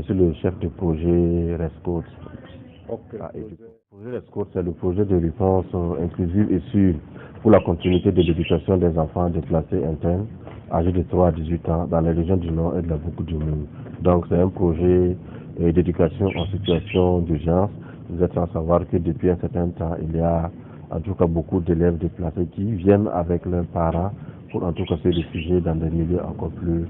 suis le chef de projet RESCOUT. Okay. Le projet RESCOUT, c'est le projet de réponse inclusive et sûre pour la continuité de l'éducation des enfants déplacés internes âgés de 3 à 18 ans dans les régions du Nord et de la Boucle du Monde. Donc c'est un projet d'éducation en situation d'urgence. Vous êtes sans savoir que depuis un certain temps, il y a en tout cas beaucoup d'élèves déplacés qui viennent avec leurs parents pour en tout cas se réfugier dans des milieux encore plus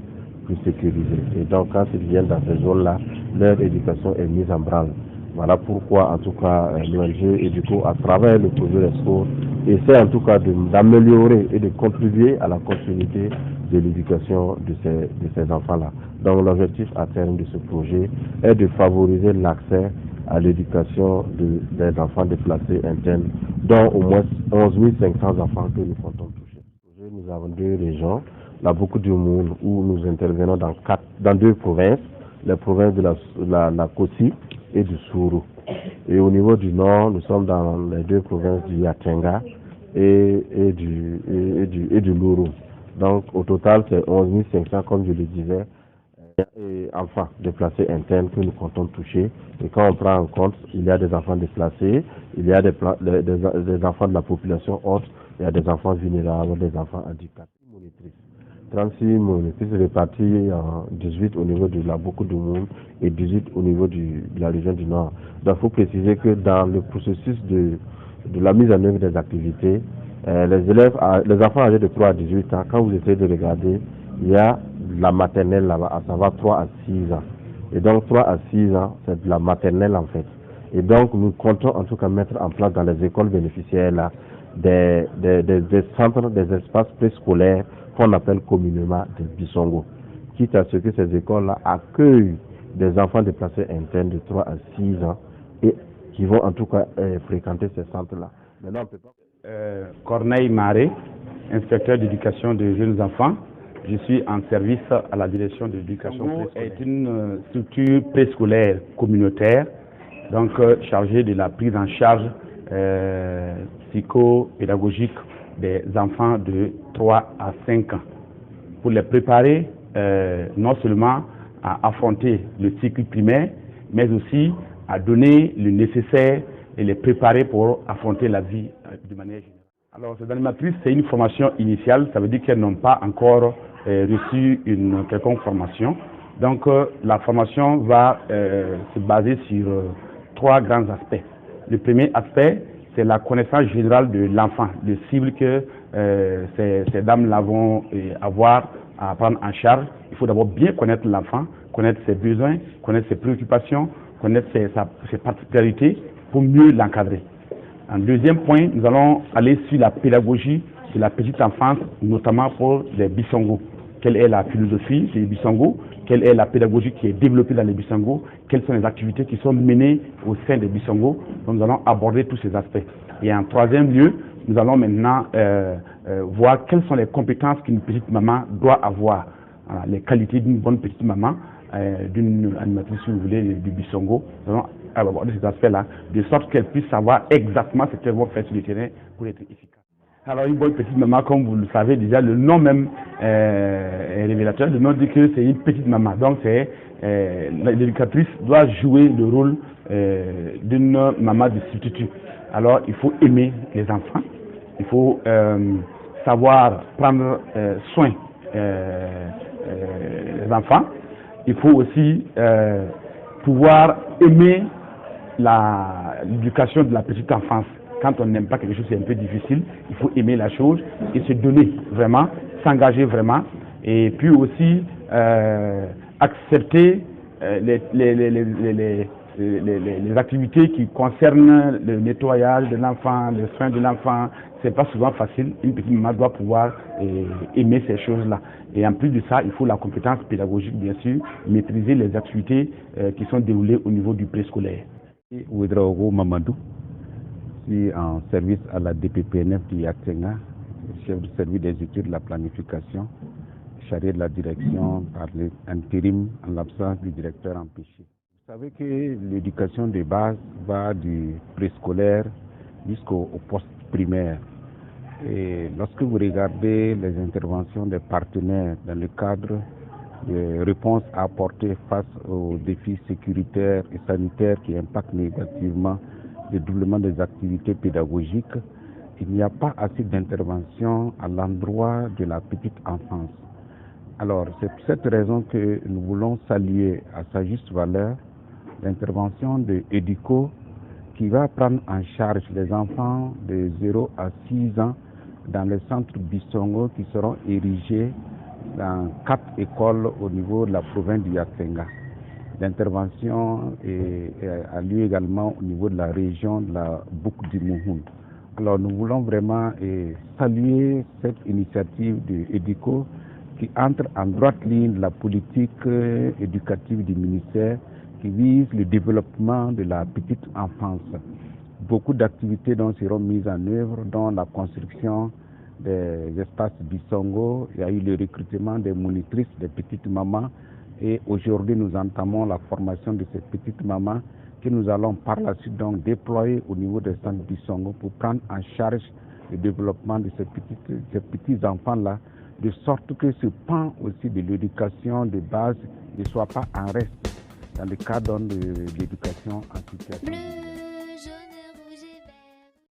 sécurisés. Et donc quand ils viennent dans ces zones-là, leur éducation est mise en branle. Voilà pourquoi en tout cas l'ONG EDUCO à travers le projet RESCOUT essaie en tout cas d'améliorer et de contribuer à la continuité de l'éducation de ces enfants-là. Donc l'objectif à terme de ce projet est de favoriser l'accès à l'éducation des enfants déplacés internes, dont au moins 11 500 enfants que nous comptons toucher. Nous avons 2 régions, la Boucle du Monde où nous intervenons dans 2 provinces, les provinces de la Kossi et du Sourou. Et au niveau du nord, nous sommes dans les 2 provinces du Yatenga et du Lourou. Donc au total, c'est 11 500, comme je le disais, enfants déplacés internes que nous comptons toucher. Et quand on prend en compte, il y a des enfants déplacés, il y a des enfants de la population haute, il y a des enfants vulnérables, des enfants handicapés. 36 monitrices réparties en 18 au niveau de la Boucle du Monde et 18 au niveau de la région du Nord. Donc il faut préciser que dans le processus de la mise en œuvre des activités, les enfants âgés de 3 à 18 ans, quand vous essayez de regarder, il y a la maternelle là-bas, à savoir 3 à 6 ans. Et donc 3 à 6 ans, c'est de la maternelle en fait. Et donc nous comptons en tout cas mettre en place dans les écoles bénéficiaires là, des centres, des espaces préscolaires qu'on appelle communément des bisongos, quitte à ce que ces écoles-là accueillent des enfants déplacés internes de 3 à 6 ans et qui vont en tout cas fréquenter ces centres-là. Maintenant, on peut pas... Corneille Maré, inspecteur d'éducation des jeunes enfants. Je suis en service à la direction de l'éducation préscolaire. C'est une structure préscolaire communautaire, donc chargée de la prise en charge psycho-pédagogique des enfants de 3 à 5 ans, pour les préparer non seulement à affronter le cycle primaire, mais aussi à donner le nécessaire et les préparer pour affronter la vie de manière générale. Alors, ces animatrices, c'est une formation initiale, ça veut dire qu'elles n'ont pas encore reçu une quelconque formation. Donc, la formation va se baser sur 3 grands aspects. Le premier aspect, c'est la connaissance générale de l'enfant, le cible que ces dames-là vont avoir à prendre en charge. Il faut d'abord bien connaître l'enfant, connaître ses besoins, connaître ses préoccupations, connaître ses particularités pour mieux l'encadrer. En deuxième point, nous allons aller sur la pédagogie de la petite enfance, notamment pour les bisongos. Quelle est la philosophie des bisongos? Quelle est la pédagogie qui est développée dans les bisongos? Quelles sont les activités qui sont menées au sein des bisongos? Donc, nous allons aborder tous ces aspects. Et en troisième lieu, nous allons maintenant voir quelles sont les compétences qu'une petite maman doit avoir. Voilà, les qualités d'une bonne petite maman, d'une animatrice, si vous voulez, du bisongo. Nous allons aborder ces aspects-là, de sorte qu'elle puisse savoir exactement ce qu'elle va faire sur le terrain pour être efficace. Alors, une bonne petite maman, comme vous le savez déjà, le nom même est révélateur. Le nom dit que c'est une petite maman. Donc, l'éducatrice doit jouer le rôle d'une maman de substitut. Alors, il faut aimer les enfants. Il faut savoir prendre soin des enfants. Il faut aussi pouvoir aimer l'éducation de la petite enfance. Quand on n'aime pas quelque chose, c'est un peu difficile. Il faut aimer la chose et se donner vraiment, s'engager vraiment. Et puis aussi accepter les activités qui concernent le nettoyage de l'enfant, les soins de l'enfant. C'est pas souvent facile. Une petite maman doit pouvoir aimer ces choses-là. Et en plus de ça, il faut la compétence pédagogique, bien sûr, maîtriser les activités qui sont déroulées au niveau du préscolaire. Ouedraogo Mamadou, je suis en service à la DPPNF du Yatenga, chef du service des études de la planification, chargé de la direction par l'intérim en l'absence du directeur empêché. Vous savez que l'éducation de base va du préscolaire jusqu'au poste primaire. Et lorsque vous regardez les interventions des partenaires dans le cadre des réponses à apporter face aux défis sécuritaires et sanitaires qui impactent négativement le développement des activités pédagogiques, il n'y a pas assez d'intervention à l'endroit de la petite enfance. Alors, c'est pour cette raison que nous voulons saluer à sa juste valeur l'intervention de EDUCO qui va prendre en charge les enfants de 0 à 6 ans dans les centres Bissongo qui seront érigés dans 4 écoles au niveau de la province du Yatsenga. L'intervention a lieu également au niveau de la région de la boucle du Mouhoun. Alors nous voulons vraiment saluer cette initiative de EDUCO qui entre en droite ligne de la politique éducative du ministère qui vise le développement de la petite enfance. Beaucoup d'activités seront mises en œuvre, dont la construction des espaces Bissongo. Il y a eu le recrutement des monitrices, des petites mamans, et aujourd'hui nous entamons la formation de ces petites mamans que nous allons par la suite déployer au niveau des centres Bissongo pour prendre en charge le développement de ces petits enfants-là, de sorte que ce pan aussi de l'éducation de base ne soit pas en reste dans le cadre de l'éducation en situation.